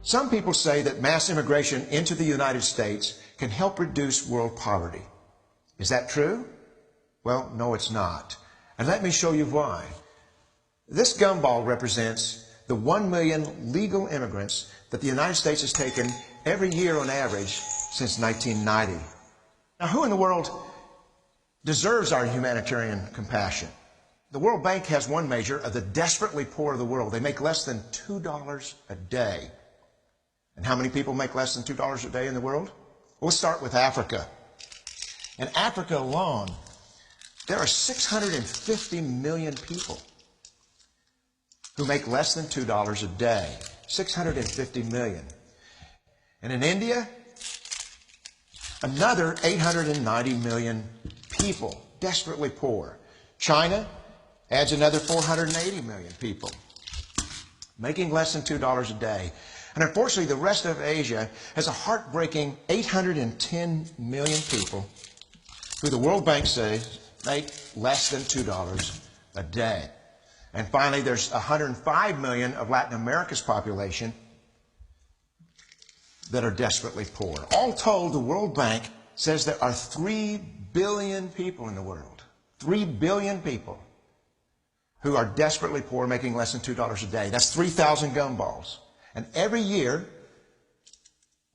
Some people say that mass immigration into the United States can help reduce world poverty. Is that true? Well, no, it's not. And let me show you why. This gumball represents the 1 million legal immigrants that the United States has taken every year on average since 1990. Now, who in the world deserves our humanitarian compassion? The World Bank has one measure of the desperately poor of the world. They make less than $2 a day. And how many people make less than $2 a day in the world? Well, let's start with Africa. In Africa alone, there are 650 million people who make less than $2 a day. 650 million. And in India, another 890 million people, desperately poor. China adds another 480 million people, making less than $2 a day. And unfortunately, the rest of Asia has a heartbreaking 810 million people who the World Bank says make less than $2 a day. And finally, there's 105 million of Latin America's population that are desperately poor. All told, the World Bank says there are 3 billion people in the world, 3 billion people who are desperately poor, making less than $2 a day. That's 3,000 gumballs. And every year,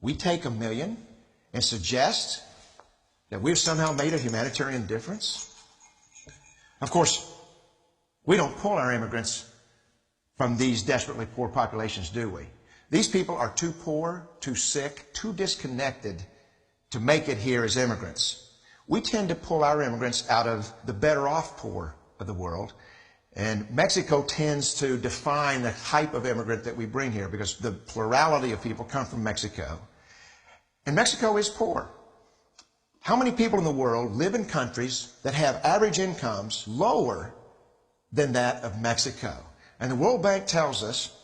we take 1 million and suggest that we've somehow made a humanitarian difference. Of course, we don't pull our immigrants from these desperately poor populations, do we? These people are too poor, too sick, too disconnected to make it here as immigrants. We tend to pull our immigrants out of the better off poor of the world. And Mexico tends to define the type of immigrant that we bring here because the plurality of people come from Mexico. And Mexico is poor. How many people in the world live in countries that have average incomes lower than that of Mexico? And the World Bank tells us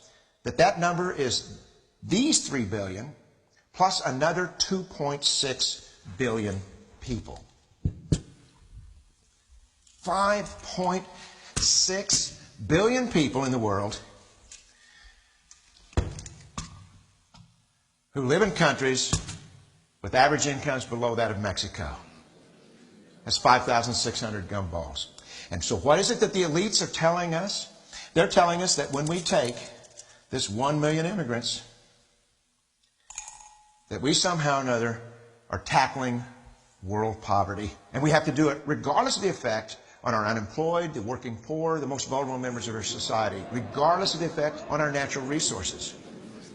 that that number is these 3 billion plus another 2.6 billion people. 5.6 billion people in the world who live in countries with average incomes below that of Mexico. That's 5,600 gumballs. And so what is it that the elites are telling us? They're telling us that when we take this 1 million immigrants, that we somehow or another are tackling world poverty. And we have to do it regardless of the effect on our unemployed, the working poor, the most vulnerable members of our society, regardless of the effect on our natural resources.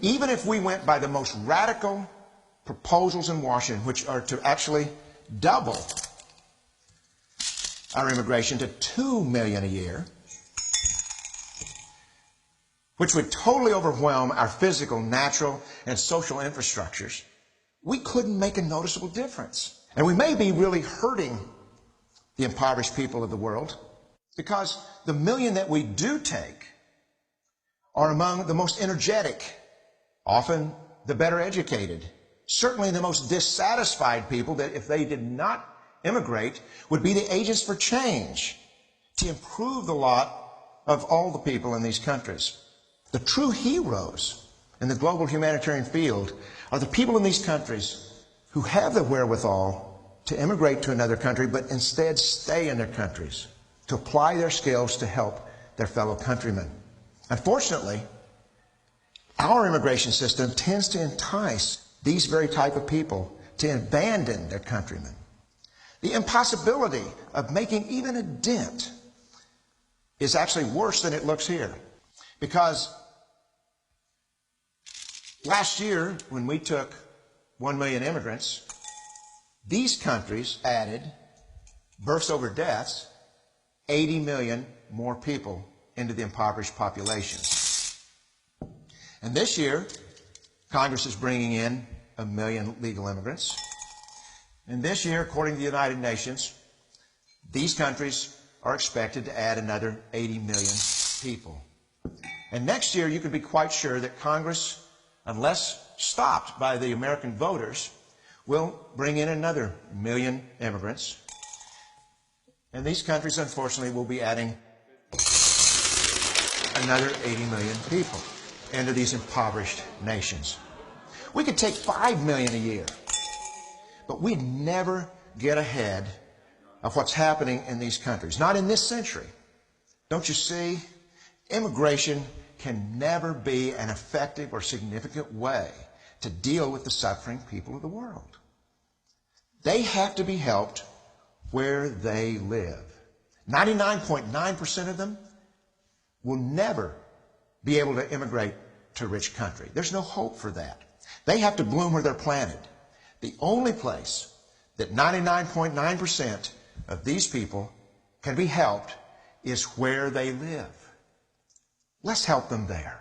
Even if we went by the most radical proposals in Washington, which are to actually double our immigration to 2 million a year, which would totally overwhelm our physical, natural, and social infrastructures, we couldn't make a noticeable difference. And we may be really hurting the impoverished people of the world because the million that we do take are among the most energetic, often the better educated, certainly the most dissatisfied people that if they did not immigrate would be the agents for change to improve the lot of all the people in these countries. The true heroes in the global humanitarian field are the people in these countries who have the wherewithal to immigrate to another country, but instead stay in their countries, to apply their skills to help their fellow countrymen. Unfortunately, our immigration system tends to entice these very type of people to abandon their countrymen. The impossibility of making even a dent is actually worse than it looks here. Because last year, when we took 1 million immigrants, these countries added, births over deaths, 80 million more people into the impoverished populations. And this year, Congress is bringing in 1 million legal immigrants. And this year, according to the United Nations, these countries are expected to add another 80 million people. And next year, you can be quite sure that Congress, unless stopped by the American voters, will bring in another 1 million immigrants. And these countries, unfortunately, will be adding another 80 million people. into these impoverished nations. We could take 5 million a year, but we'd never get ahead of what's happening in these countries. Not in this century. Don't you see? Immigration can never be an effective or significant way to deal with the suffering people of the world. They have to be helped where they live. 99.9% of them will never be able to immigrate to a rich country. There's no hope for that. They have to bloom where they're planted. The only place that 99.9% of these people can be helped is where they live. Let's help them there.